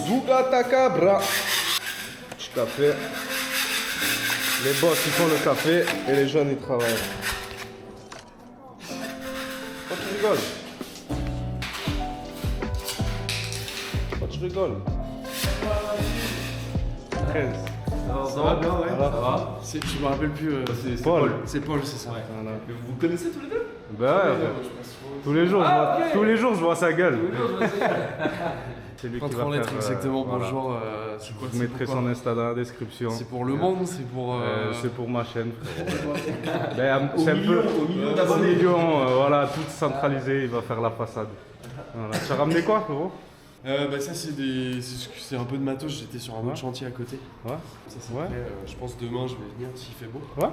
Zuga Takabra. Café. Les boss ils font le café et les jeunes ils travaillent. Pourquoi tu rigoles? Pourquoi tu rigoles? 13. Alors, ça va bien, ouais. Ça va. Ça va. Je me rappelle plus. C'est Paul. C'est Paul, c'est ça. Voilà. Mais vous vous connaissez tous les deux? Bah ouais, tous les jours, tous les jours je vois sa gueule. C'est lui qui va Patron lettre, faire, exactement. voilà. Bonjour. C'est quoi? Je mettrai son Insta dans la description. C'est pour le monde, c'est pour. C'est pour ma chaîne. Ben, c'est un peu au million, voilà, tout centralisé, il va faire la façade. Voilà. Tu as ramené quoi, frérot? Bah ça c'est un peu de matos, j'étais sur un autre chantier à côté. Ouais. Ça s'appelait, je pense demain je vais venir s'il fait beau. Ouais.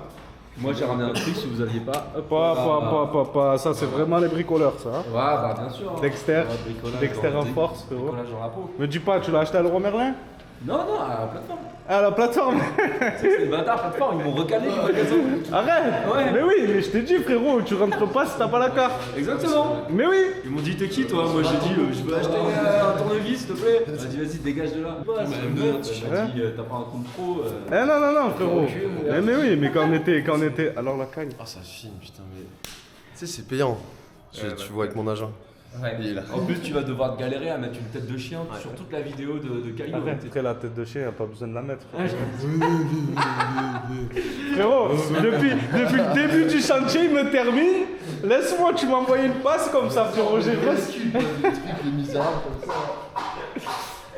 Moi j'ai ramené un truc si vous aviez pas. Hop, Pas. Ça c'est vraiment les bricoleurs, ça. Hein. Ouais, bah bien sûr. Dexter, Bricolage Dexter en dans- force, frérot. Bricolage dans la peau. Me dis pas, tu l'as acheté à Leroy Merlin? Non, non, à la plateforme. À la plateforme. Tu sais que c'est des bâtards, plateforme, ils m'ont recalé du magasin. Arrête. Ouais. Mais oui, mais je t'ai dit, frérot, tu rentres pas si t'as pas la carte. Exactement. Mais oui. Ils m'ont dit t'es qui toi? Moi j'ai dit je veux acheter un tournevis s'il te plaît. Elle m'a dit vas-y dégage de là. Ouais, c'est une meuf. Elle m'a dit t'as pas un compte pro. Eh non, frérot. Ok, mon gars. Mais oui, mais quand on était. Alors la cagne. Ah ça filme putain mais. Tu sais c'est payant. Tu vois avec mon agent. Ouais. Il est là. En plus tu vas devoir te galérer à mettre une tête de chien sur toute la vidéo de Caillou. Après la tête de chien, y'a pas besoin de la mettre. Ouais, Frérot, depuis le début du chantier, il me termine. Laisse-moi, tu m'as envoyé une passe comme ça, frérot. J'ai presque. Des trucs de misérables comme ça.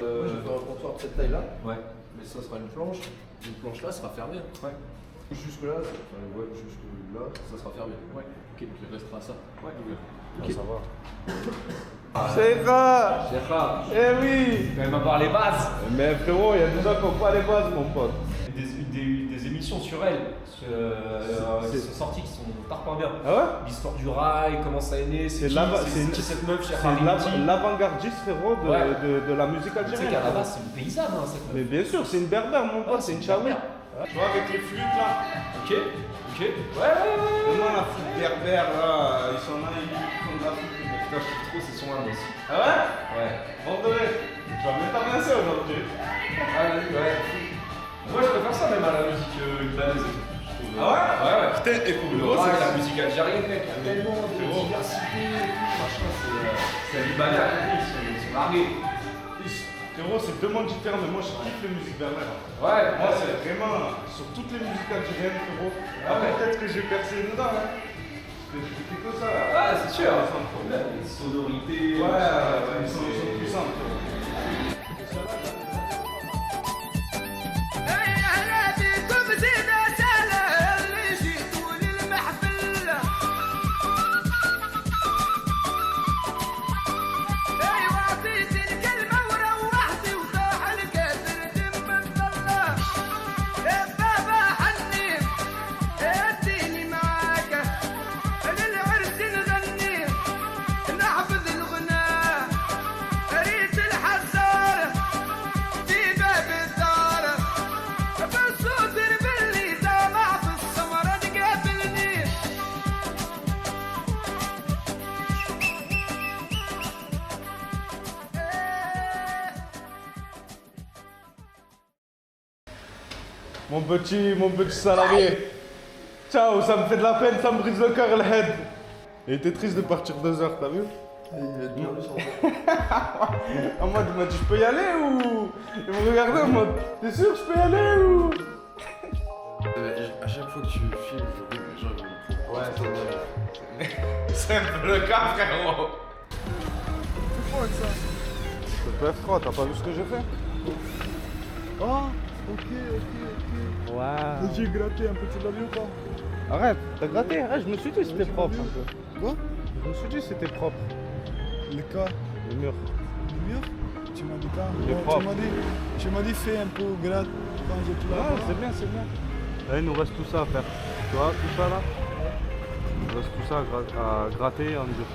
Je vais faire un comptoir de cette taille-là, Ouais. mais ça sera une planche. Une planche là sera fermée. Ouais. Jusque là, jusque là, ça sera fermé. Ouais. Ok, donc il restera ça. Ouais. Ça va. C'est ça. C'est ça. Eh oui. Quand même avoir les bases. Mais frérot, il y a des gens qui n'ont pas les bases, mon pote. Des émissions sur elle qui sont sorties qui sont tarpin bien. Ah ouais? L'histoire du rail, comment ça est né, C'est qui, là-bas- c'est c'est- qui cette meuf chez C'est Harimti. l'avant-gardiste, frérot, Ouais. de la musique Tu sais algérienne. qu'à la base c'est une paysanne hein, cette Mais meuf. bien sûr, c'est une berbère, mon pote, c'est une chaouia. Tu vois, avec les flûtes là. Ok, ok. Ouais. Comment la flûte berbère là, ils sont là, ils font de la flûte. Putain, je kiffe trop ces sons là moi aussi. Ah ouais? Ouais. Bon, de vrai. Tu vas bien t'avancer aujourd'hui. Ah vas-y, ouais. Moi je préfère ça même à la musique libanaise et tout. Je trouve, Ah ouais? Ouais. Putain, écoute, Le rail, la musique algérienne, mec, il y a tellement de diversité. Machin, c'est les Libanais à côté, ils sont largués. Frérot, c'est deux mondes différents, mais moi je kiffe les musiques berbères. Ouais, Moi, c'est vraiment sur toutes les musiques algériennes, frérot. Ah, Ouais. peut-être que j'ai percé dedans, hein. Parce que je fais que ça là. Ouais, c'est sûr. Ils sont trop bien. Les sonorités. Ouais, machin, ils sont puissants. Mon petit salarié. Ciao, ça me fait de la peine, ça me brise le cœur, le head. Il était triste de partir 2 heures, t'as vu? Il va être bien le sang. En mode, il m'a dit, je peux y aller ou... Il me regardait en mode, t'es sûr que je peux y aller ou... À chaque fois que tu filmes, je vois que les gens ils vont Ouais, c'est un peu le cas, frérot. C'est pas froid, t'as pas vu ce que j'ai fait? Ah, ok. Waouh. J'ai gratté un peu, tu l'as vu ou pas? Arrête, t'as gratté? Ah, je me suis dit que c'était propre un peu. Quoi? Je me suis dit que c'était propre, Le cas, le mur. le mur? Tu m'as dit quand? Il est Non, propre. tu m'as dit fais un peu gratte quand j'étais là. Ah, c'est bien, c'est bien. Là, il nous reste tout ça à faire. Tu vois, tout ça là? Il nous reste tout ça à gratter en dur.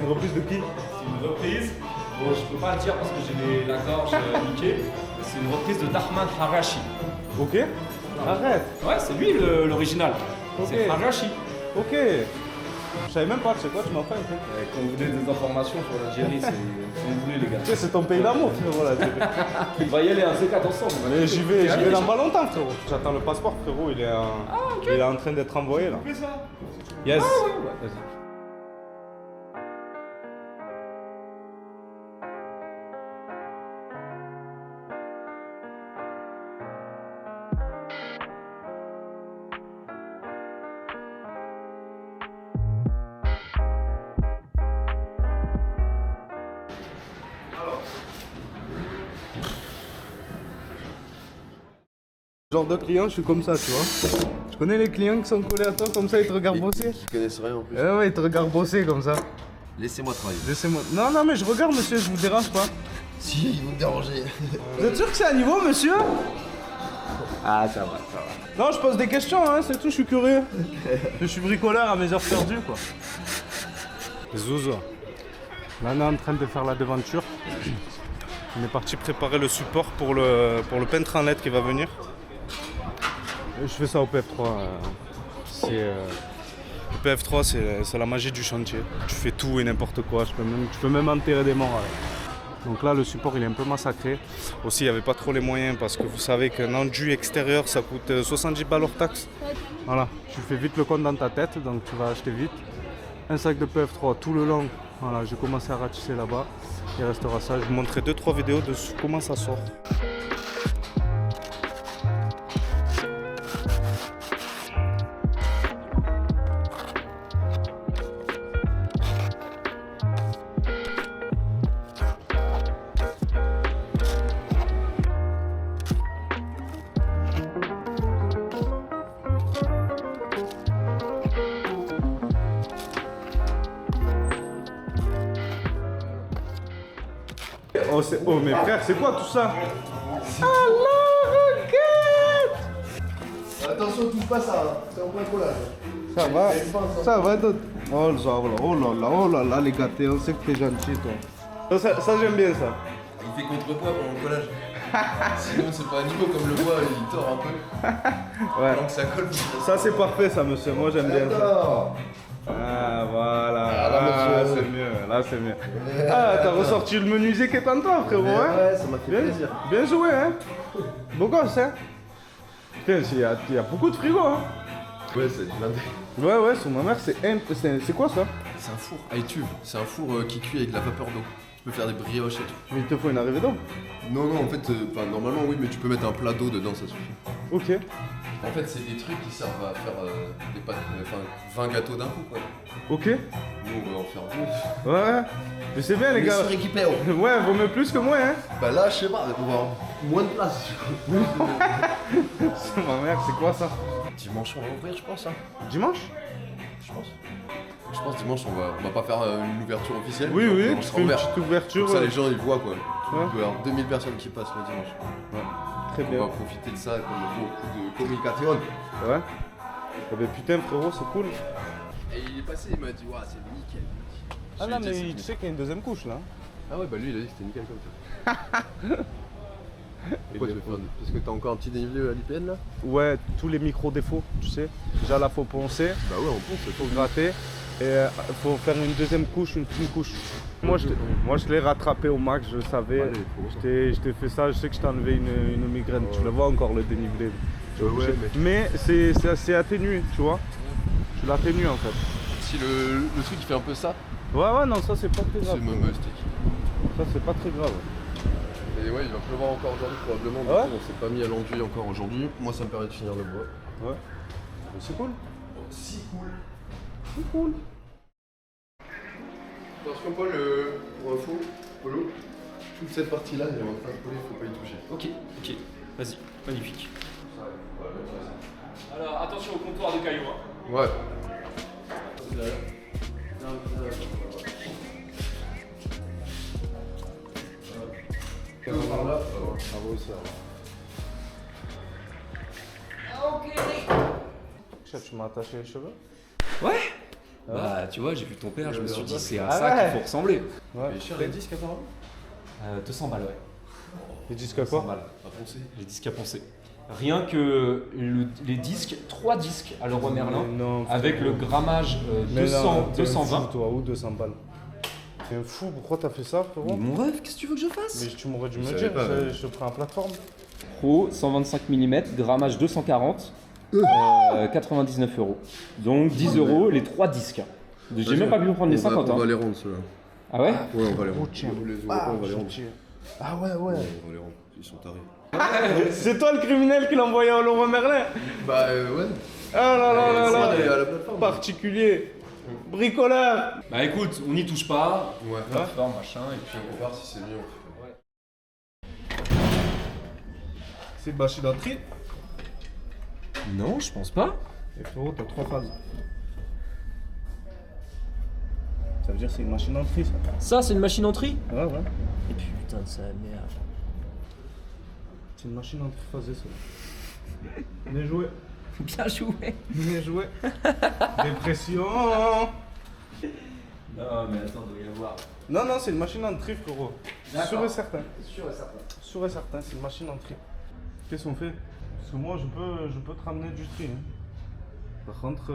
Une reprise de qui? C'est une reprise. Bon, je peux pas le dire parce que j'ai la gorge niquée. Mais c'est une reprise de Dahman Harashi. Ok. Arrête. Ouais, c'est lui l'original. Ok. C'est Harashi. Ok. Je savais même pas, tu sais quoi, tu m'en fais un truc. Quand vous voulez des informations sur l'Algérie, c'est quand vous voulez les gars. Tu sais, c'est ton pays d'amour, frérot, là. On va y aller un C4 ensemble. Mais j'y vais dans pas longtemps, frérot. J'attends le passeport, frérot, il est en train d'être envoyé, là. Tu fais ça? Yes. Vas-y. Genre de client, je suis comme ça, tu vois. Je connais les clients qui sont collés à toi comme ça, ils te regardent bosser. Qui connaissent rien en plus. Ouais, ils te regardent bosser comme ça. Laissez-moi travailler. Laissez-moi. Non, mais je regarde, monsieur, je vous dérange pas. Si, ils vont me déranger. Vous êtes sûr que c'est à niveau, monsieur? Ah, ça va. Non, je pose des questions, hein, c'est tout, je suis curieux. Je suis bricoleur à mes heures perdues, quoi. Zouzou. Là, on est en train de faire la devanture. On est parti préparer le support pour le peintre en LED qui va venir. Je fais ça au PF3. Le PF3, c'est la magie du chantier. Tu fais tout et n'importe quoi. Tu peux même enterrer des morts avec. Donc là, le support, il est un peu massacré. Aussi, il n'y avait pas trop les moyens parce que vous savez qu'un enduit extérieur, ça coûte 70 balles hors taxe. Voilà, tu fais vite le compte dans ta tête, donc tu vas acheter vite. Un sac de PF3 tout le long. Voilà, j'ai commencé à ratisser là-bas. Il restera ça. Je vous montrerai 2-3 vidéos de comment ça sort. Oh mais frère, c'est quoi tout ça? Attention, touche pas ça, hein. C'est un point collage. Ça va d'autres. Oh là là les gâtés, on sait que t'es gentil toi. Ça j'aime bien ça. Il fait contrepoids pendant le collage. Sinon, c'est pas à niveau comme le bois, il tord un peu. Ouais. Donc ça colle. Ça c'est parfait ça monsieur, moi j'aime bien ça. D'accord. Ah voilà, là, monsieur. c'est mieux, là c'est mieux. Ah t'as ressorti le menuisier qui est en toi frérot hein. Ouais, ça m'a fait plaisir. Bien joué hein. Beau gosse hein. Putain, il y a beaucoup de frigo hein. Ouais, c'est blindé. Ouais, sur ma mère c'est quoi ça? C'est un four à étuve. C'est un four qui cuit avec de la vapeur d'eau. Tu peux faire des brioches et tout. Mais il te faut une arrivée d'eau. Non, en fait, normalement, oui, mais tu peux mettre un plat d'eau dedans, ça suffit. Ok. En fait, c'est des trucs qui servent à faire des pâtes, 20 gâteaux d'un coup, quoi. Ok. Nous, on va en faire 2. Ouais. Mais c'est bien les gars. Se récupère. Ouais, vaut mieux plus que moins hein. Bah là, je sais pas, on va avoir moins de place. Ma mère, c'est quoi ça? Dimanche, on va ouvrir, je pense, hein. Dimanche? Je pense dimanche, on va pas faire une ouverture officielle. Oui, on tu sera fais une ouvert. petite ouverture. Comme ça, les gens, ils voient, quoi. Ouais. Il peut y avoir 2000 personnes qui passent le dimanche. Très On bien. va profiter de ça comme un coup de communication. Ouais. Eh ben putain frérot, c'est cool. Et il est passé, il m'a dit, waouh, c'est nickel. Ah non mais tu sais qu'il y a une deuxième couche là. Ah ouais, bah lui, il a dit que c'était nickel comme ça. Pourquoi tu veux faire parce que t'as encore un petit dénivelé à l'IPN là? Ouais, tous les micro-défauts, tu sais. Déjà là faut poncer, Bah ouais, on pense, c'est faut gratter. Et faut faire une deuxième couche, une fine couche. Moi je l'ai rattrapé au max, je savais. Allez, faut ça. Je t'ai fait ça, je sais que je t'ai enlevé une migraine. Tu le vois encore le dénivelé. Ouais, Mais c'est assez atténué, tu vois. Tu l'atténues en fait. Si le truc il fait un peu ça, Ouais, non, ça c'est pas très grave. c'est même stick. Ça c'est pas très grave. Et ouais, il va pleuvoir encore aujourd'hui probablement. Du Ouais. coup, on s'est pas mis à l'enduit encore aujourd'hui. Moi, ça me permet de finir le bois. Ouais. Mais c'est cool. Si cool. C'est cool. Attention, Paul, pour info, Polo, toute cette partie-là, elle est en train de coller, faut pas y toucher. Ok, vas-y, magnifique. Alors attention au comptoir de cailloux. Hein. Ouais. Tu m'as attaché les cheveux? Ouais. Bah tu vois, j'ai vu ton père, je me suis dit c'est à Ah ça ouais. qu'il faut ressembler. Ouais. Mais cher les disques apparemment. 200 balles ouais. Les disques à 200 quoi? balles. À poncer. Les disques à poncer. Rien que les disques, 3 disques à Leroy Merlin, avec le grammage 220. Toi, ou 200 balles. T'es un fou, pourquoi t'as fait ça, frérot? Mon rêve, qu'est-ce que tu veux que je fasse? Mais tu m'aurais dû me Je dire, savais pas, je te prends en plateforme. Pro 125 mm, grammage 240, 99 €. Donc 10 € les 3 disques. J'ai même pas pu prendre les 50. On va Hein. les rendre ceux-là. Ah ouais? Ouais, on va les rendre. tiens. Les Européens, on va les rendre. Ah ouais, ouais. Ouais, on va les rendre. Ils sont tarés. C'est toi le criminel qui l'a envoyé à Leroy Merlin? Bah ouais. Ah là là là On est là. à la plateforme. Particulier. Bricoleur. Bah écoute, on n'y touche pas. Ouais. Plateforme, machin, et Puis on va voir si c'est mieux. C'est une machine d'entrée. Non, je pense pas. Et frérot, t'as 3 phases. Ça veut dire que c'est une machine d'entrée, ça. Ça, c'est une machine entrée? Ouais, ouais. Et putain de sa merde. C'est une machine d'entrée phasée, ça. Bien joué. Bien joué. Bien joué. Dépression. Non, mais attends, il doit y avoir. Non, non, c'est une machine d'entrée, frérot. D'accord. Sûr et certain. Sûr et certain. Sûr et certain, c'est une machine d'entrée. Qu'est-ce qu'on fait? Parce que moi, je peux te ramener du tri. Hein. Par contre,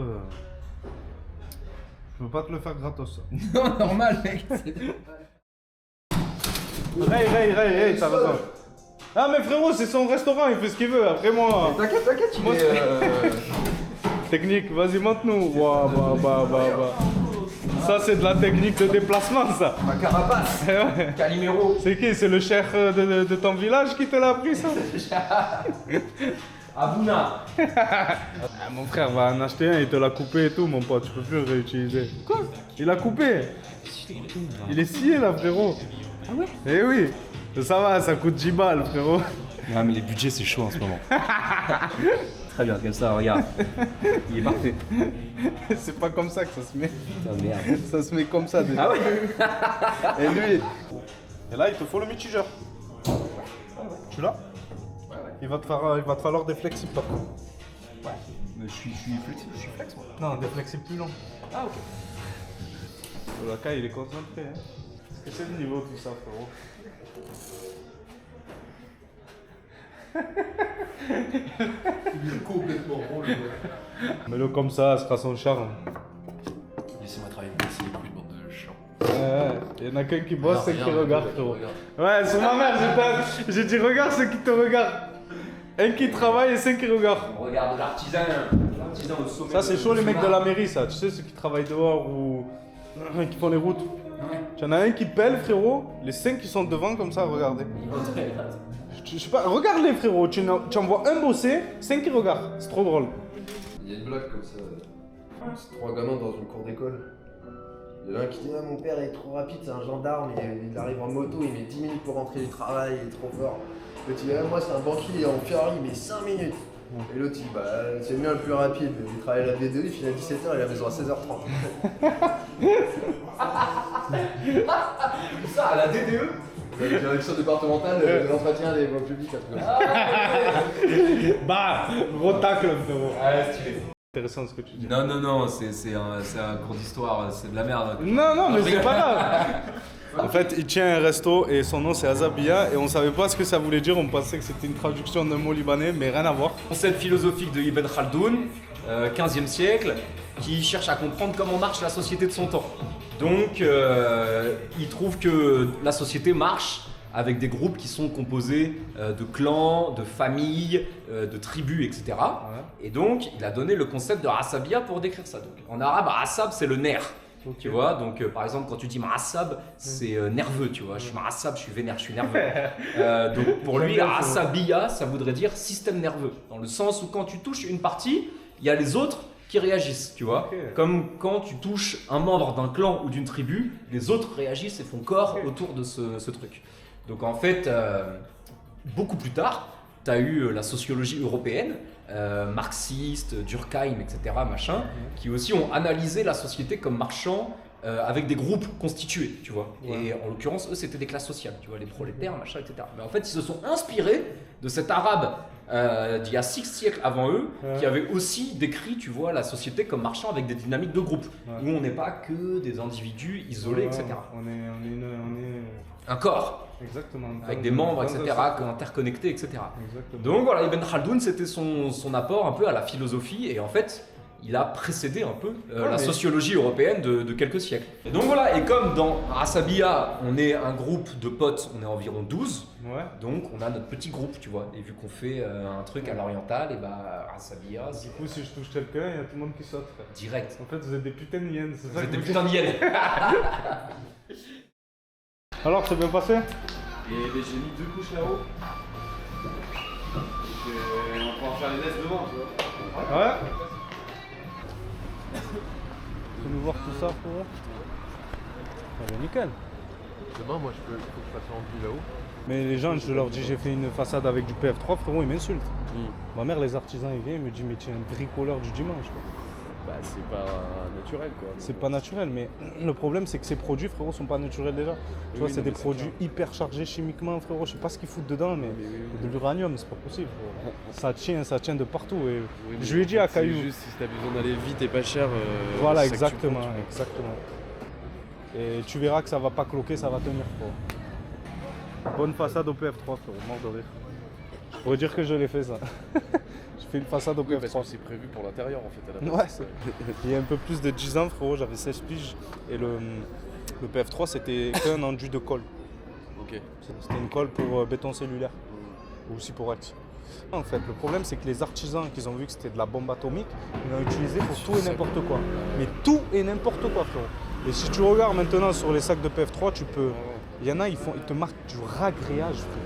je peux pas te le faire gratos, ça. Non, normal, mec. Ray, t'as raison. Ah, mais frérot, c'est son restaurant, il fait ce qu'il veut. Après, moi. T'inquiète, Moi, technique, vas-y, montre-nous. Ouah, bah. Ça, c'est de la technique de déplacement, ça. Ma carapace. Calimero. C'est qui? C'est le chef de ton village qui te l'a appris, ça? Abouna. Ah, mon frère va en acheter un, il te l'a coupé et tout, mon pote, tu peux plus le réutiliser. Quoi? Il l'a coupé. Il est scié, là, frérot. Ah ouais? Eh oui. Ça va, ça coûte 10 balles, frérot. Non, mais les budgets, c'est chaud en ce moment. Très bien, comme ça, regarde. Il est parfait. C'est pas comme ça que ça se met. Putain, merde. Ça se met comme ça, déjà. Ah ouais? Et lui. Et là, il te faut le mitigeur. Tu l'as? Ouais. Il va te falloir des flexibles, par contre. Ouais. Mais je suis flexible, je suis flex, moi. Non, des flexibles plus longs. Ah, ok. Le cas, il est concentré, hein. Qu'est-ce que c'est le niveau, tout ça, frérot? Il est complètement rond, le gars. Mets-le comme ça sera son charme. Laissez-moi travailler, c'est les couilles, bande de chiants. Il y en a qu'un qui bosse, c'est qui Rien, regarde, frérot. Ouais, c'est ma mère, j'ai dit regarde ceux qui te regardent. Un qui travaille et 5 qui regardent. On regarde l'artisan au sommet. Ça, c'est chaud, les mecs de la mairie, ça. Tu sais, ceux qui travaillent dehors ou qui font les routes. Tu en as un qui pèle, frérot. Les 5 qui sont devant, comme ça, regardez. Je sais pas, regarde-les, frérot. Tu en vois un bosser, 5 qui regardent. C'est trop drôle. Il y a une blague comme ça. C'est 3 gamins dans une cour d'école. Il y en a un qui dit ah, mon père est trop rapide, c'est un gendarme, il arrive en moto, il met 10 minutes pour rentrer du travail, il est trop fort. L'autre il dit ah, moi c'est un banquier, il est en Ferrari, il met 5 minutes. Et l'autre il dit bah c'est bien le plus rapide, il travaille à la D2, il finit à 17h, il est à la maison à 16h30. Ça, à la DDE? La direction départementale de l'entretien des voies publiques, un truc comme ça. Bah, gros tacle, frérot. Ouais, stylé. Intéressant ce que tu dis. Non, c'est un cours d'histoire, c'est de la merde. Non, mais c'est pas grave. En fait, il tient un resto et son nom c'est Azabia et on savait pas ce que ça voulait dire, on pensait que c'était une traduction d'un mot libanais, mais rien à voir. Concept philosophique de Ibn Khaldoun, 15e siècle, qui cherche à comprendre comment marche la société de son temps. Donc, il trouve que la société marche avec des groupes qui sont composés de clans, de familles, de tribus, etc. Ouais. Et donc, il a donné le concept de Asabia pour décrire ça. Donc, en arabe, Asab, c'est le nerf. Okay. Tu vois, donc par exemple, quand tu dis Ma'asab, c'est nerveux, tu vois. Je suis Ma'asab, je suis vénère, je suis nerveux. Donc, pour lui, Asabia, ça voudrait dire système nerveux. Dans le sens où quand tu touches une partie, il y a les autres qui réagissent, tu vois. Okay. Comme quand tu touches un membre d'un clan ou d'une tribu, les autres réagissent et font corps autour de ce truc. Donc en fait, beaucoup plus tard, tu as eu la sociologie européenne, marxiste, Durkheim, etc., machin, qui aussi ont analysé la société comme marchant avec des groupes constitués, tu vois. Ouais. Et en l'occurrence, eux, c'était des classes sociales, tu vois, les prolétaires, machin, etc. Mais en fait, ils se sont inspirés de cet arabe d'il y a 6 siècles avant eux, qui avait aussi décrit, tu vois, la société comme marchant avec des dynamiques de groupe, où on n'est pas que des individus isolés, etc. On est un corps. Exactement. avec des membres, etc., interconnectés, etc. Exactement. Donc voilà, Ibn Khaldoun, c'était son apport un peu à la philosophie, et en fait, il a précédé un peu la sociologie européenne de quelques siècles. Et donc voilà, et comme dans Asabia, on est un groupe de potes, on est environ 12, Ouais. donc on a notre petit groupe, tu vois, et vu qu'on fait un truc à l'oriental, et bah Asabia, Du c'est coup, si je touche quelqu'un, il y a tout le monde qui saute. Frère. direct. En fait, vous êtes des putains de hyènes, c'est Vous ça êtes que des vous putains dites. d'hyènes. Alors, c'est bien passé? Et j'ai mis 2 couches là-haut. Donc on va pouvoir faire les laisses devant, tu vois. Ouais. Tu veux nous voir tout ça, frérot? Ah bah nickel. Demain, moi, faut que je fasse rempli là-haut. Mais les gens, je leur dis j'ai fait une façade avec du PF3, frérot, ils m'insultent. Ma mère, les artisans, ils viennent, ils me disent mais tu es un bricoleur du dimanche. Quoi. Bah, c'est pas naturel quoi. C'est pas naturel, mais le problème c'est que ces produits, frérot, sont pas naturels déjà. Tu vois, oui, c'est non, des mais c'est produits clair. hyper chargés chimiquement, frérot. Je sais pas ce qu'ils foutent dedans, mais de l'uranium, c'est pas possible. Frérot. Ça tient de partout. Et Oui, mais je lui ai dit à c'est Caillou. juste si t'as besoin d'aller vite et pas cher. Voilà, c'est ça que tu exactement, prends, tu vois. exactement. Et tu verras que ça va pas cloquer, ça va tenir, frérot. Bonne façade au PF3, frérot, mort de rire. Je pourrais dire que je l'ai fait ça. J'ai fait une façade au Oui, parce PF3. que c'est prévu pour l'intérieur en fait à la base. Ouais, il y a un peu plus de 10 ans, frérot, j'avais 16 piges. Et le PF3, c'était qu'un enduit de colle. Ok. C'était une colle pour béton cellulaire. Ou aussi pour Rex. En fait, le problème, c'est que les artisans, qui ont vu que c'était de la bombe atomique, ils l'ont utilisé pour tout et n'importe quoi. Mais tout et n'importe quoi, frérot. Et si tu regardes maintenant sur les sacs de PF3, tu peux. Il y en a, ils te marquent du ragréage, frérot.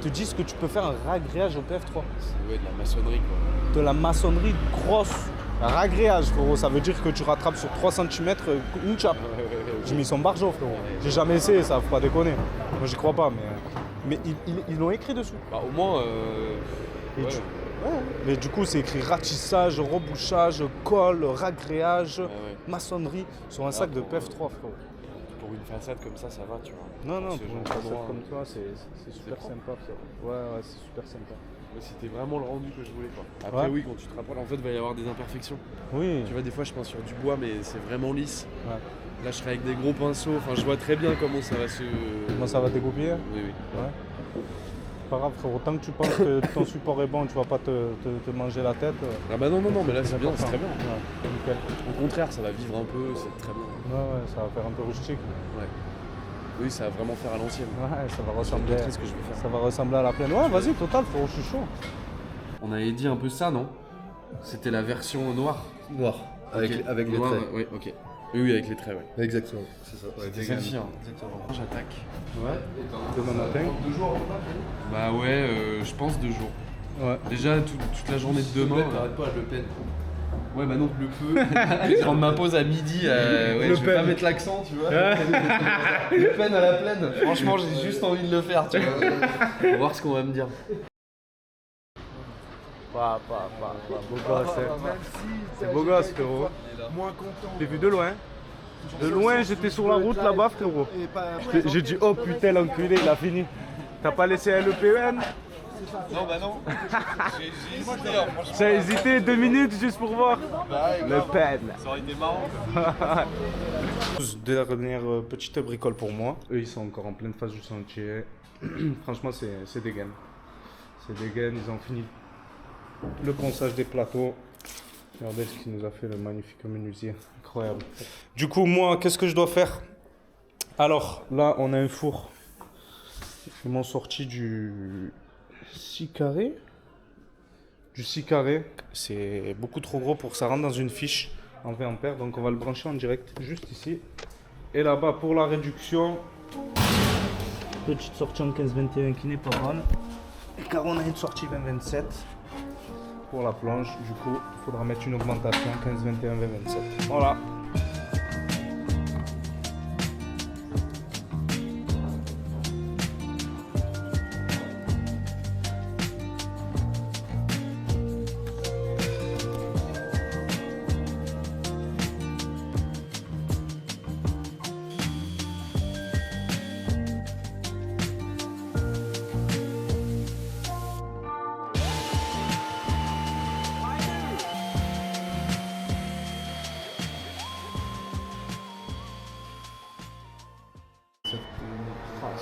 Ils te disent que tu peux faire un ragréage au PF3. C'est de la maçonnerie quoi. De la maçonnerie grosse. Un ragréage, frérot. Ça veut dire que tu rattrapes sur 3 cm une chape. J'ai mis son barjo, frérot. J'ai jamais essayé ça, faut pas déconner. Moi, j'y crois pas, mais ils l'ont écrit dessus. Bah au moins. Et Ouais. Mais du coup, c'est écrit ratissage, rebouchage, colle, ragréage, Ouais. maçonnerie sur un sac de pour, PF3, frérot. Pour une façade comme ça va, tu vois. Non, non, Ce pour genre une façade d'endroit, comme toi, c'est super propre. sympa, frérot. Ouais, c'est super sympa. Moi, c'était vraiment le rendu que je voulais quoi. Après Ouais. oui, quand tu te rapproches, en fait, il va y avoir des imperfections. Oui. Tu vois, des fois, je peins sur du bois, mais c'est vraiment lisse. Ouais. Là, je serai avec des gros pinceaux. Enfin, je vois très bien comment ça va se. Comment ça va dégoupiller? Oui, oui. Ouais. Pas grave, frérot. Tant que tu penses que ton support est bon, tu vas pas te manger la tête. Ah bah non, mais là, c'est bien, c'est très bien. Ouais, nickel. Au contraire, ça va vivre un peu, c'est très bien. Ouais, ça va faire un peu rustique. Ouais. Oui, ça va vraiment faire à l'ancienne. Ouais, ça va Je vais te ressembler. montrer ce que je vais faire. Ça va ressembler à la plaine. Ouais, vas-y, total, frérot, je suis chaud. On avait dit un peu ça, non? C'était la version noire. Noir. Avec, Ok. avec les Noir, traits. Oui, ok. Oui, avec les traits, ouais. Exactement. C'est ça. Ouais, C'est celle-ci, hein. J'attaque. Ouais. Demain matin. Bah ouais, je pense 2 jours. Ouais. Déjà, toute la journée de demain. T'arrêtes pas à Le Pen. Ouais, bah non, le feu. Je rentre ma pause à midi. Ouais, Le je vais Pen. pas mettre l'accent, tu vois. Le Pen à la plaine. Franchement, j'ai juste envie de le faire, tu vois. On va voir ce qu'on va me dire. Beau gosse, c'est beau gosse, frérot. Moins content. J'ai vu de loin. De loin, j'étais sur la route là-bas, frérot. Et pas J'ai dit, oh putain, l'enculé, il a fini. T'as pas laissé un LPN? Non, bah non. J'ai hésité, hein, franchement. J'ai hésité 2 minutes juste pour voir. Le Pen. Ça aurait été marrant. Dernière petite bricole pour moi. Eux, ils sont encore en pleine phase du chantier. Franchement, c'est des gaines. C'est des gaines, ils ont fini le ponçage des plateaux. Regardez ce qu'il nous a fait, le magnifique menuisier. Incroyable. Du coup, moi, qu'est-ce que je dois faire? Alors, là, on a un four. Ils m'ont sorti du 6 carrés. Du 6 carrés. C'est beaucoup trop gros pour que ça rentre dans une fiche en 20 ampères. Donc, on va le brancher en direct juste ici. Et là-bas, pour la réduction, petite sortie en 15-21 qui n'est pas bonne. Car on a une sortie 20-27 pour la plonge. Du coup, il faudra mettre une augmentation 15-21-20-27. Voilà.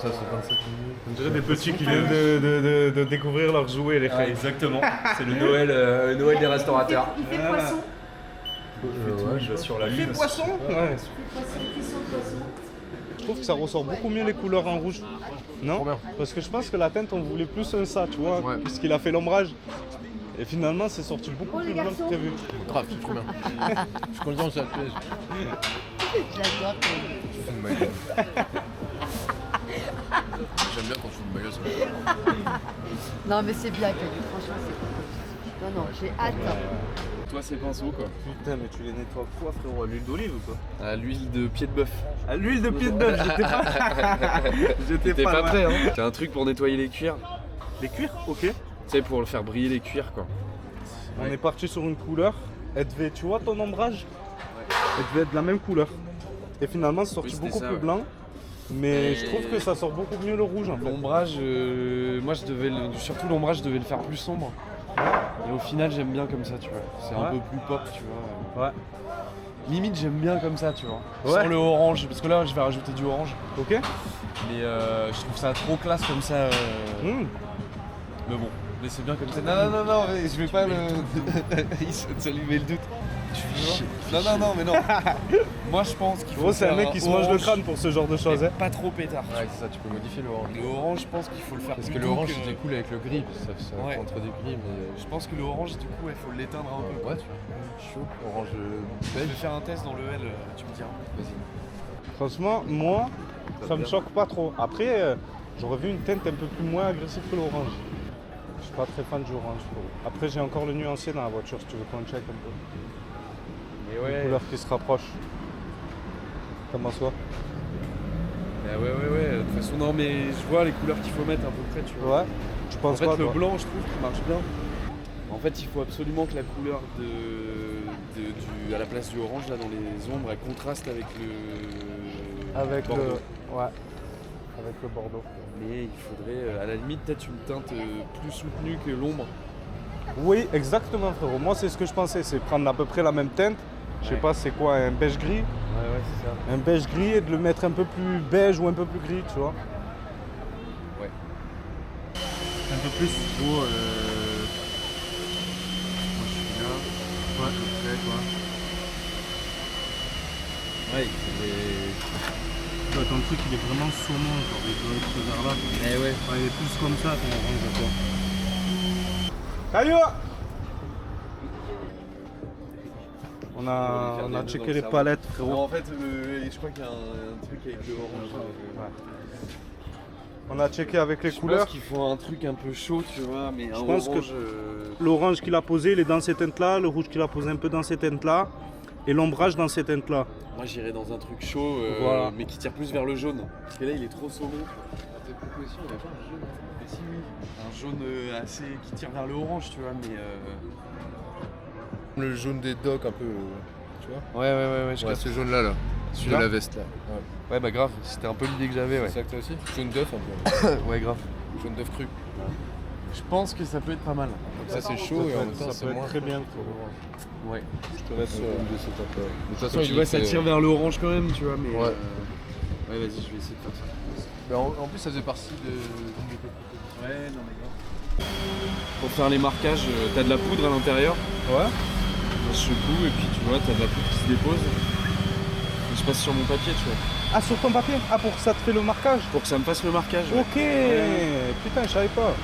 Ça, c'est 27 minutes. On dirait des petits qui viennent de découvrir leurs jouets, les frères. Exactement. C'est le Noël des restaurateurs. Il fait poisson. Sur la Il fait lune. poisson. Ouais. Cuisson de poisson. Je trouve que ça ressort beaucoup mieux les couleurs en rouge. Non? Trop bien. Parce que je pense que la teinte, on voulait plus un ça, tu vois, Ouais. puisqu'il a fait l'ombrage. Et finalement, c'est sorti beaucoup Bon, plus les blanc que garçons. prévu. Grave, c'est trop bien. Je suis content que ça te plaise. J'adore. Tu fais de ma gueule. J'aime bien quand tu fais de ma gueule, ça. Non, mais c'est bien, Caillou. Franchement, c'est cool. Non, j'ai hâte. Toi, c'est pinceau quoi. Putain, mais tu les nettoies quoi, frérot? À l'huile d'olive ou quoi? À l'huile de pied de bœuf. À l'huile de pied de bœuf, j'étais pas. J'étais T'es pas loin. prêt, hein? T'as un truc pour nettoyer les cuirs. Les cuirs? Ok. Tu sais, pour le faire briller les cuirs quoi. On est parti sur une couleur. Elle devait, tu vois ton ombrage? Elle devait être de la même couleur. Et finalement, c'est sorti Oui, c'était beaucoup ça, plus ouais. blanc. Mais Et- je trouve que ça sort beaucoup mieux le rouge en fait. L'ombrage, moi je devais surtout l'ombrage, je devais le faire plus sombre. Et au final, j'aime bien comme ça, tu vois. C'est Ouais. un peu plus pop, tu vois. Ouais. Limite, j'aime bien comme ça, tu vois. Ouais. Sans le orange, parce que là, je vais rajouter du orange. Ok. Mais je trouve ça trop classe comme ça. Mmh. Mais bon, mais c'est bien comme ça. Non, mais je vais pas le. Ça lui met le doute. Non, mais non. Moi, je pense qu'il faut. Gros, c'est un faire mec qui se mange le orange, crâne pour ce genre de choses. mais Hein. pas trop pétard. Ouais, c'est ça, tu peux modifier l'orange. Le orange, je pense qu'il faut le faire Parce que plutôt l'orange c'était cool avec le gris, ça Ouais. entre des gris, mais. Je pense que le orange, du coup, il faut l'éteindre un peu. Ouais, tu vois. Chaud, orange Je beige. vais faire un test dans le L, tu me diras. Vas-y. Franchement, moi, ça me choque pas trop. Après, j'aurais vu une teinte un peu plus moins agressive que l'orange. Je suis pas très fan du orange. Après, j'ai encore le nuancier dans la voiture si tu veux qu'on check un peu. Mais Une ouais. couleur qui se rapproche. Comment soit? Bah ouais. De toute façon, non, mais je vois les couleurs qu'il faut mettre à peu près, tu vois. Ouais. Tu En penses fait, quoi, le toi? blanc, je trouve qu'il marche bien. En fait, il faut absolument que la couleur à la place du orange, là, dans les ombres, elle contraste avec le Avec bordeaux. le. Ouais. Avec le bordeaux. Mais il faudrait, à la limite, peut-être une teinte plus soutenue que l'ombre. Oui, exactement, frérot. Moi, c'est ce que je pensais. C'est prendre à peu près la même teinte. Je sais Ouais. pas, c'est quoi, un beige gris? Ouais, c'est ça. Un beige gris et de le mettre un peu plus beige ou un peu plus gris, tu vois. Ouais. Un peu plus. Moi je suis là. Ouais. Ouais, il faudrait... Toi, ton truc, il est vraiment saumon, genre, il doit être vers là. Eh ouais. Ouais, il est plus comme ça, ton orange, d'accord. Salut! On a checké les palettes, frérot. Non, en fait, je crois qu'il y a un truc avec le orange. On a checké avec les Je couleurs. pense qu'il faut un truc un peu chaud, tu vois, mais un pense que- orange... L'orange qu'il a posé, il est dans ces teintes-là. Le rouge qu'il a posé un peu dans ces teintes-là. Et l'ombrage dans ces teintes-là. Moi j'irais dans un truc chaud, Voilà. mais qui tire plus vers le jaune. Parce que là il est trop saumon. Tes propositions, il n'y a pas un jaune. Mais si, oui. Un jaune assez qui tire vers le orange, tu vois, mais. Le jaune des docks un peu. Tu vois? Ouais, je Ouais, ce jaune là. Celui de Celui-là la veste là. Ouais. Ouais, bah grave, c'était un peu l'idée que j'avais, ouais. C'est ça que t'as aussi? Jaune d'œuf un peu. Ouais, grave. Jaune d'œuf cru. Je pense que ça peut être pas mal. Ça c'est chaud et en même temps Ça c'est peut être moins. très bien. Ouais. Je te laisse de cette étape-là. De toute façon, Tu vois, ça tire vers le orange quand même, tu vois, mais. Ouais. Ouais, vas-y, je vais essayer de faire ça. Mais en plus, ça faisait partie de. Ouais, non, mais grave. Pour faire les marquages, t'as de la poudre à l'intérieur. Ouais. Je secoue et puis tu vois, t'as de la poudre qui se dépose. Et je passe sur mon papier, tu vois. Ah, sur ton papier? Ah, pour que ça te fait le marquage? Pour que ça me fasse le marquage. Ouais. Ok. Putain, je savais pas.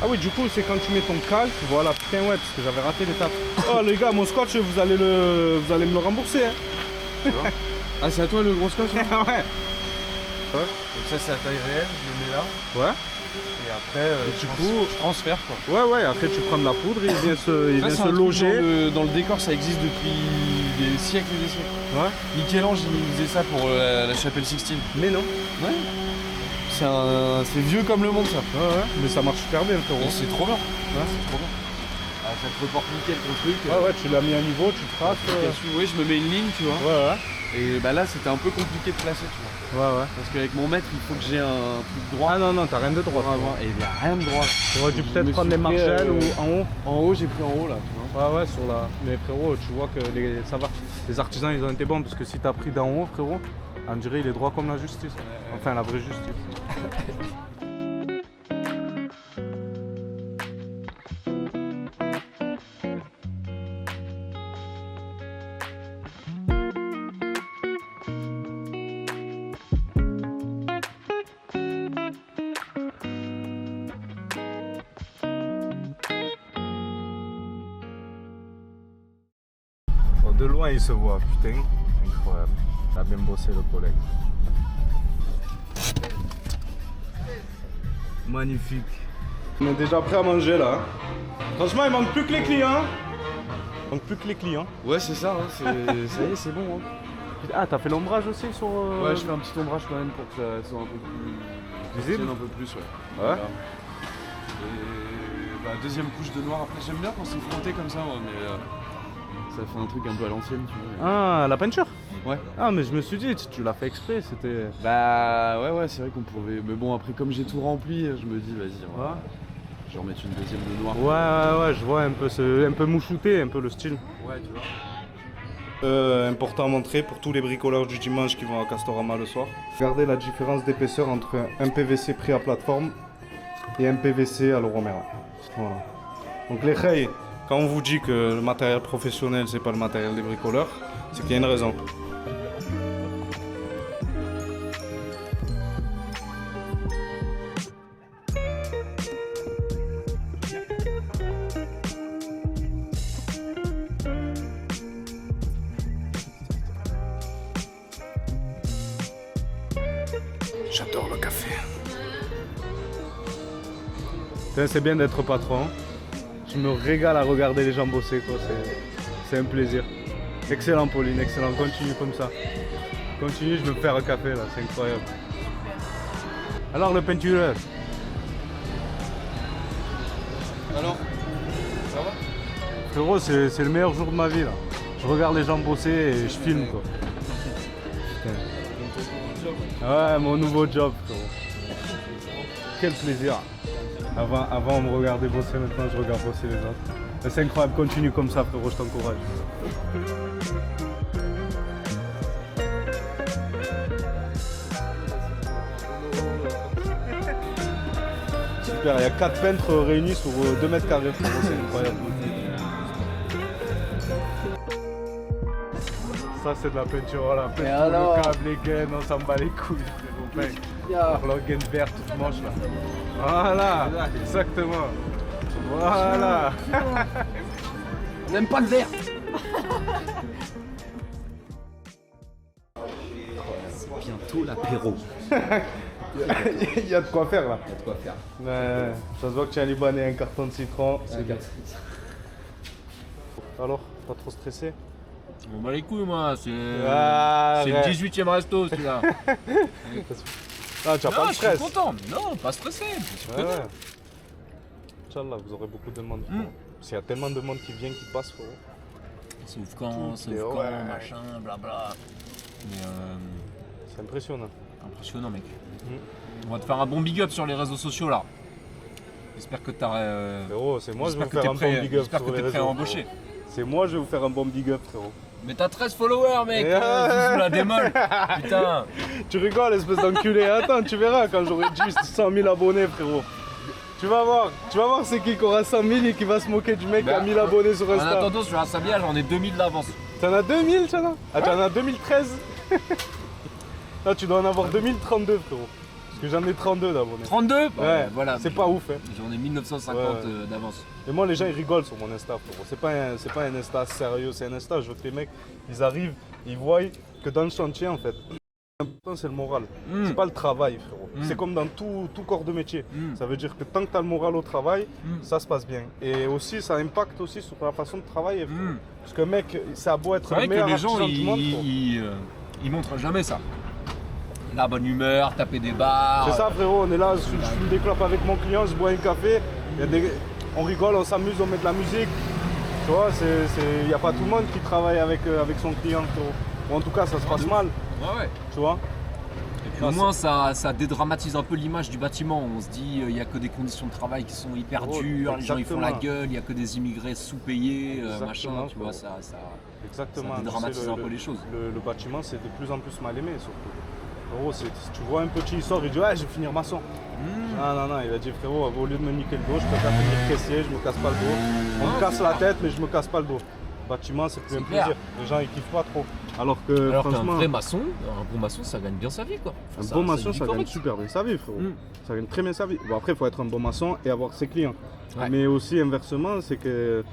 Ah oui, du coup, c'est quand tu mets ton calque. Voilà, putain, ouais, parce que j'avais raté l'étape. Oh, les gars, mon scotch, vous allez me le rembourser, hein. Ah, c'est à toi le gros scotch là Ouais. Donc ça, c'est à taille réelle, je le mets là. Ouais. Et après, du coup- je transfère quoi. Ouais, après, tu prends de la poudre, il vient se, Ça, c'est un truc dans le décor, ça existe depuis des siècles et des siècles. Ouais. Michel-Ange, il faisait ça pour la chapelle Sixtine. Mais non. Ouais. C'est vieux comme le monde ça. Ouais. Mais ça marche super bien, frérot. Et c'est trop bien. Ouais, c'est trop bien. Ah, ça te reporte nickel ton truc. Ouais, tu l'as mis à niveau, tu traces. Oui, je me mets une ligne, tu vois. Ouais. Et bah là, c'était un peu compliqué de placer, tu vois. Ouais. Parce qu'avec mon mètre, il faut que j'ai un truc droit. Ah non, t'as rien de droit. pour avoir. Et il n'y a rien de droit. Tu aurais dû Je peut-être me prendre suis les pris, margelles ou en haut. En haut, j'ai pris en haut là, tu vois. Ouais, sur la. Mais frérot, tu vois que ça va. Les artisans, ils ont été bons parce que si t'as pris d'en haut, frérot, On dirait il est droit comme la justice. Enfin, la vraie justice. De loin il se voit, putain, incroyable. Il a bien bossé le collègue. Magnifique. On est déjà prêt à manger là. Franchement il manque plus que les clients. Il manque plus que les clients. Ouais, c'est ça, hein, ça y est, c'est bon. Hein. Ah t'as fait l'ombrage aussi sur... Ouais, je fais un petit ombrage quand même pour que ça soit un peu plus visible. Un peu plus, ouais. Ouais. Voilà. Et bah, deuxième couche de noir après. J'aime bien quand c'est frotté comme ça, moi, mais ça fait un truc un peu à l'ancienne, tu vois. Ah, la peinture? Ouais. Ah mais je me suis dit, tu l'as fait exprès, c'était... Bah ouais, c'est vrai qu'on pouvait. Mais bon, après, comme j'ai tout rempli, je me dis, vas-y, je vais remettre une deuxième de noir. Ouais, je vois un peu mouchouté, un peu le style. Ouais, tu vois. Important à montrer pour tous les bricoleurs du dimanche qui vont à Castorama le soir. Regardez la différence d'épaisseur entre un PVC pris à plateforme et un PVC à l'Euromer. Voilà. Donc les rails, quand on vous dit que le matériel professionnel c'est pas le matériel des bricoleurs, c'est qu'il y a une raison. J'adore le café. C'est bien d'être patron. Je me régale à regarder les gens bosser, quoi. C'est un plaisir. Excellent Pauline, excellent. Continue comme ça. Continue, je me fais un café là, c'est incroyable. Alors le peintureur. Alors, ça va? Frérot, c'est le meilleur jour de ma vie là. Je regarde les gens bosser et je filme quoi. Putain. Ouais, mon nouveau job, frérot. Quel plaisir. Avant, on me regardait bosser, maintenant je regarde bosser les autres. Mais c'est incroyable, continue comme ça, frérot, je t'encourage. Super, il y a 4 peintres réunis sur 2 mètres carrés, frérot, c'est incroyable. Ça c'est de la peinture, voilà, peinture, le câble, les gaines, on s'en bat les couilles, frérot, mec. Alors gaine verte, toute moche là. Voilà, exactement. Voilà. On n'aime pas le vert. Bientôt l'apéro. Il y a de quoi faire là. Il y a de quoi faire. Ouais, ça se voit que tu as un Libanais, un carton de citron. C'est bien. Alors, pas trop stressé? On bat les couilles, moi, c'est Ah, le ouais. 18e resto celui-là. Ah, tu as pas Non, de je suis stress. content. Non, pas stressé. Je suis Ouais, content. ouais. Inch'Allah, vous aurez beaucoup de monde. Frérot. Parce qu'il y a tellement de monde qui vient, qui passe, frérot. Sauf quand, ouais. machin, blabla. Mais C'est impressionnant. impressionnant, mec. On va te faire un bon big up sur les réseaux sociaux là. J'espère que t'as. Frérot, c'est moi, je vais vous J'espère que faire un t'es bon prêt. big up J'espère sur que les t'es prêt à réseaux, embaucher. frérot. C'est moi, je vais vous faire un bon big up, frérot. Mais t'as 13 followers, mec. Ouais. Zouzou la démolle. Putain. Tu rigoles, espèce d'enculé. Attends, tu verras quand j'aurai juste 100 000 abonnés, frérot. Tu vas voir c'est qui aura 100 000 et qui va se moquer du mec qui a 1000 abonnés sur En Insta. attendant, sur Asabia, j'en ai 2000 d'avance. T'en as 2000, t'en as? Ah, t'en as 2013? Non, tu dois en avoir 2032, frérot. Parce que j'en ai 32 d'abonnés. 32 Bah, Ouais, voilà. c'est pas ouf, hein. J'en ai 1950 Ouais. d'avance. Et moi, les gens, ils rigolent sur mon Insta, frérot. C'est pas un Insta sérieux, c'est un Insta. Je veux que les mecs, ils arrivent, ils voient que dans le chantier, en fait, l'important, c'est le moral. C'est pas le travail, frérot. C'est comme dans tout corps de métier. Ça veut dire que tant que tu as le moral au travail, ça se passe bien. Et aussi, ça impacte aussi sur la façon de travailler, frérot. Parce que mec, ça a beau être C'est le vrai que meilleur les gens, artisan du monde, frérot. ils montrent jamais ça. La bonne humeur, taper des barres. C'est ça, frérot, on est là, je fume des clopes avec mon client, je bois un café, on rigole, on s'amuse, on met de la musique. Tu vois, il n'y a pas tout le monde qui travaille avec son client, frérot. Ou en tout cas, ça se passe mal, Ouais. tu vois. Et puis au moins, ça dédramatise un peu l'image du bâtiment. On se dit, il n'y a que des conditions de travail qui sont hyper Oh, dures, les gens ils font la exactement. gueule, il n'y a que des immigrés sous-payés, machin, Exactement, tu vois, frérot. ça Exactement. Ça dédramatise Tu sais, un peu les choses. Le bâtiment, c'est de plus en plus mal aimé, surtout. Frérot, tu vois un petit, il sort, il dit ouais, je vais finir maçon. Non, il a dit frérot, au lieu de me niquer le dos, je préfère finir caissier, je me casse pas le dos. On me casse la tête, mais je me casse pas le dos. Bâtiment, c'est plus un clair. plaisir. Les gens, ils kiffent pas trop. Alors que Alors qu'un franchement, vrai maçon, un bon maçon, ça gagne bien sa vie quoi. un Ça- bon ça maçon, vit ça gagne correct. super bien sa vie, frérot. Mm. Ça gagne très bien sa vie. Bon, après, il faut être un bon maçon et avoir ses clients. Ouais. Mais aussi, inversement, c'est que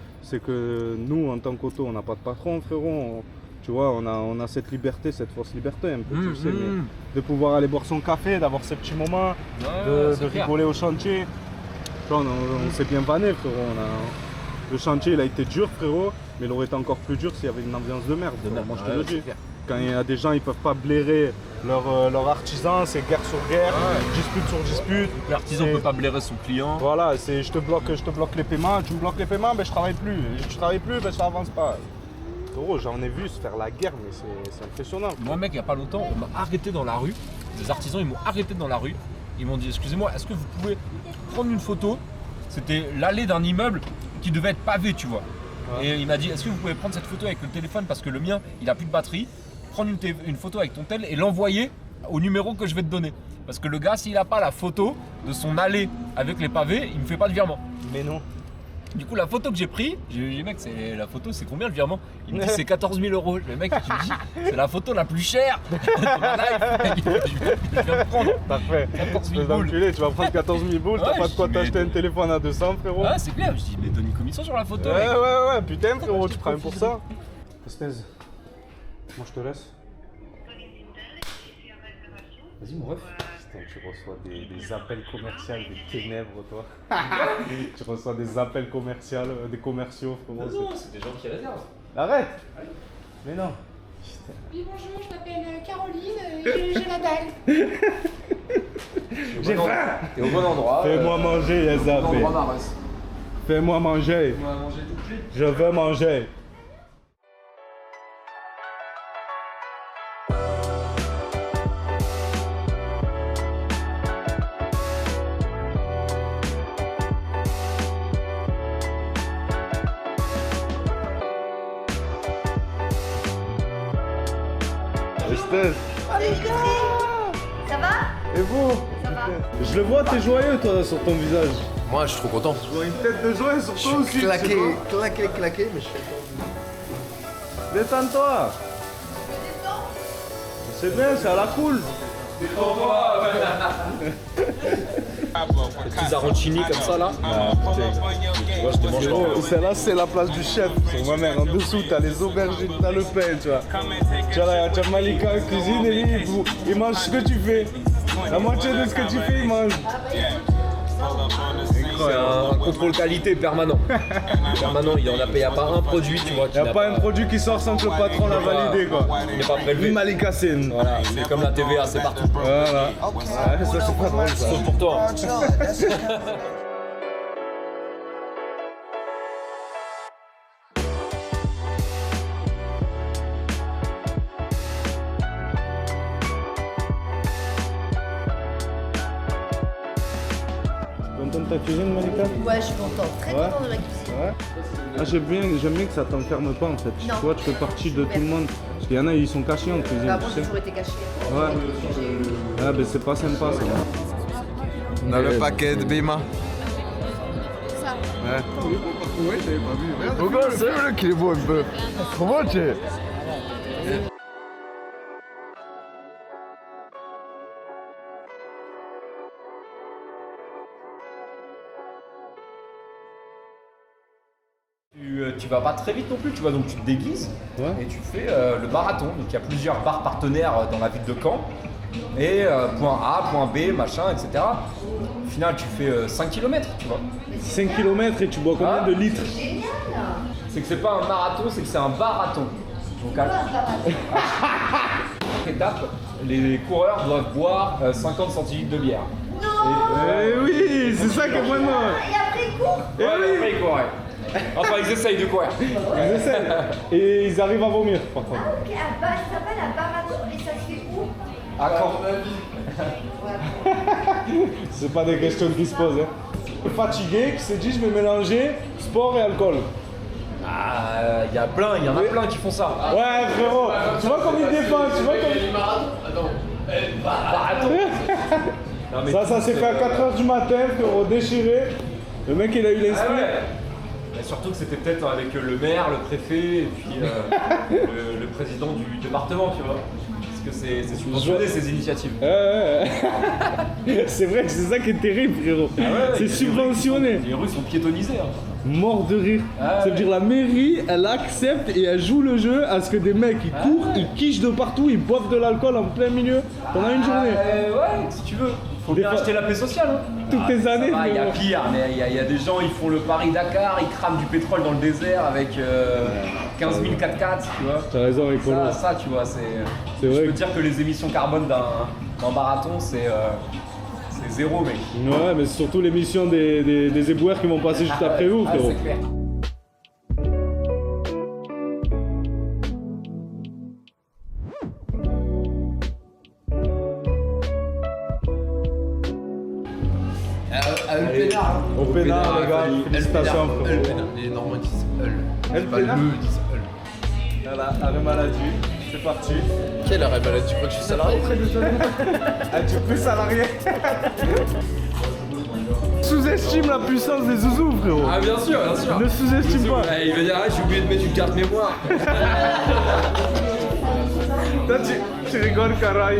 nous, en tant qu'auto, on n'a pas de patron, frérot. Tu vois, on a cette liberté, cette fausse liberté, un peu, tu sais, mais de pouvoir aller boire son café, d'avoir ces petits moments, de c'est clair. rigoler au chantier. Tu vois, on s'est bien vanné, frérot. Le chantier, il a été dur, frérot, mais il aurait été encore plus dur s'il y avait une ambiance de merde. frérot. Moi, je te Ouais, le c'est dis. clair. Quand il y a des gens, ils peuvent pas blairer leur artisan, c'est guerre sur guerre, dispute sur dispute. L'artisan C'est- peut pas blairer son client. Voilà, c'est je te bloque les paiements, tu me bloques les paiements, ben je travaille plus. Je travaille plus, ben ça avance pas. Gros, j'en ai vu se faire la guerre, mais c'est impressionnant. Moi mec, il y a pas longtemps, on m'a arrêté dans la rue. Des artisans, ils m'ont arrêté dans la rue. Ils m'ont dit excusez-moi, est-ce que vous pouvez prendre une photo? C'était l'allée d'un immeuble qui devait être pavé, tu vois. Ouais. Et il m'a dit est-ce que vous pouvez prendre cette photo avec le téléphone parce que le mien, il a plus de batterie. Prendre une photo avec ton tel et l'envoyer au numéro que je vais te donner. Parce que le gars, s'il a pas la photo de son allée avec les pavés, il me fait pas de virement. Mais non. Du coup, la photo que j'ai prise, j'ai dit mec, la photo, c'est combien le virement? Il me dit c'est 14 000 euros. Le mec, tu me dis, c'est la photo la plus chère de ma life. Je viens de prendre. Parfait. 14 000 Espèce boules. d'enculé, tu vas prendre 14 000 boules, Ouais, t'as pas de je quoi dis, t'acheter mais- un téléphone à 200, frérot. Ah, c'est clair. Je dis, mais donne une commission sur la photo. Ouais, mec. ouais, putain, frérot, je tu prends profite pour ça. Esthèse, moi je te laisse. Vas-y, mon ref. Putain, tu reçois des appels commerciaux, des ténèbres, toi. Tu reçois des appels commerciaux, des commerciaux, frérot. c'est des gens qui réservent. Arrête. Mais non. Oui, bonjour, je m'appelle Caroline et j'ai la dalle. J'ai faim. T'es au bon endroit. Fais-moi manger, Yazapé. Maras. Fais-moi manger. On va manger tout de suite. Je veux manger. Estelle, Ça va? et vous? Ça va? Je le vois, t'es joyeux toi sur ton visage. Moi, je suis trop content. Je vois une tête de joie sur toi aussi. Claqué, je sais claqué, mais je suis pas. Détends-toi. C'est bien, c'est à la cool. Les petits arancini comme ça là. Tu vois, je te mange pas. Oh, celle-là, c'est la place du chef. Pour ma mère, en dessous, t'as les aubergines, t'as le pain, tu vois. Tu as Malika en cuisine et lui, il mange ce que tu fais. La moitié de ce que tu fais, il mange. C'est un contrôle qualité permanent. Permanent, il y en a pas, y a pas un produit, tu vois. Il n'y a pas un produit qui sort sans que le patron l'a validé, quoi. Il n'est pas prélevé. Lui, Malika Sen. Voilà, c'est comme la TVA, c'est partout. Voilà. Ouais, ça, c'est pas drôle, ça. Sauf pour toi. Content de ta cuisine, Malika? Ouais, je suis contente, très Ouais. contente de ma cuisine. Ouais. Ah, j'aime bien que ça t'enferme pas en fait. Non. Tu vois, tu fais partie de tout le monde. Parce qu'il y en a, ils sont cachés en cuisine, Bah, moi, tu j'ai sais. toujours été cachée. Ouais. Ah, ben c'est pas sympa ça. On a le paquet de Bima. Ça. Ouais. Oui, j'avais pas vu. Regarde, c'est vrai qu'il est beau un peu. Comment tu es? Tu vas pas très vite non plus, tu vois, donc tu te déguises Ouais. et tu fais le marathon. Donc il y a plusieurs bars partenaires dans la ville de Caen. Et point A, point B, machin, etc. Au final, tu fais 5 km, tu vois. 5 km et tu bois combien Ah. de litres? C'est que c'est pas un marathon, c'est que c'est un barathon. Donc à chaque étape, les coureurs doivent boire 50 centilitres de bière. Eh oui, c'est ça qui est vraiment. Et après, cours. Eh Ouais, oui. après ils courent, ouais. Enfin, ils essayent de courir. Ils essaient. Et ils arrivent à vomir par contre. Ah, ok, ça s'appelle un marathon et ça se fait où? À Caen. C'est pas des questions qui se posent. Hein. Fatigué, qui s'est dit je vais mélanger sport et alcool. Ah, il y en a plein qui font ça. Ouais, frérot, tu vois comme il défend, tu vois comme... Non, mais Ça s'est fait à 4h du matin, frérot, déchiré. Le mec, il a eu Ah l'esprit. ouais. Mais surtout que c'était peut-être avec le maire, le préfet et puis le président du département, tu vois. Parce que c'est subventionné ces initiatives. C'est vrai que c'est ça qui est terrible, frérot. Ah ouais, C'est il y a des subventionné. Les rues sont piétonnisées. Hein. Mort de rire. Ah Ça veut ouais. dire la mairie, elle accepte et elle joue le jeu à ce que des mecs ils courent, ils quichent de partout, ils boivent de l'alcool en plein milieu pendant une journée. Ouais, si tu veux. Faut bien Des fois- acheter la paix sociale. Hein. Toutes les années, Ça va, il y a frérot. pire, mais il y a des gens, ils font le Paris-Dakar, ils crament du pétrole dans le désert avec 15 000 4x4, tu vois. T'as raison, écolo. Ça, tu vois, c'est C'est je vrai. peux te dire que les émissions carbone d'un marathon, c'est zéro, mec. Ouais, mais c'est surtout l'émission des éboueurs qui vont passer juste après vous, Ah, frérot. c'est clair. À Eulpénard. Au pénard, les gars, félicitations, frérot. Eulpénard. Les Normands disent Eul. C'est pas le Eulpénard. ils disent Eul. Voilà, arrêt maladie, c'est parti. Quel arrêt maladie? Tu crois que je suis salarié? Ah, tu es plus salarié. Sous-estime la puissance des zouzous, frérot. Ah, bien sûr, bien sûr. Ne sous-estime pas. Il va dire, ah, j'ai oublié de mettre une carte mémoire. Toi, tu rigoles, caraï.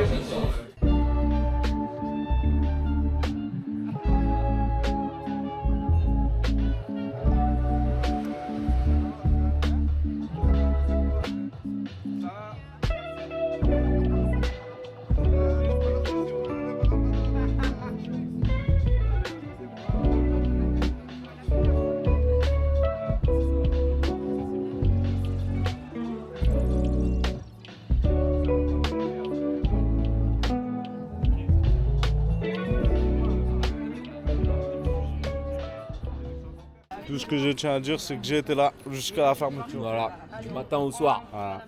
Tout ce que je tiens à dire, c'est que j'ai été là jusqu'à la fermeture. Voilà, du matin au soir. Voilà.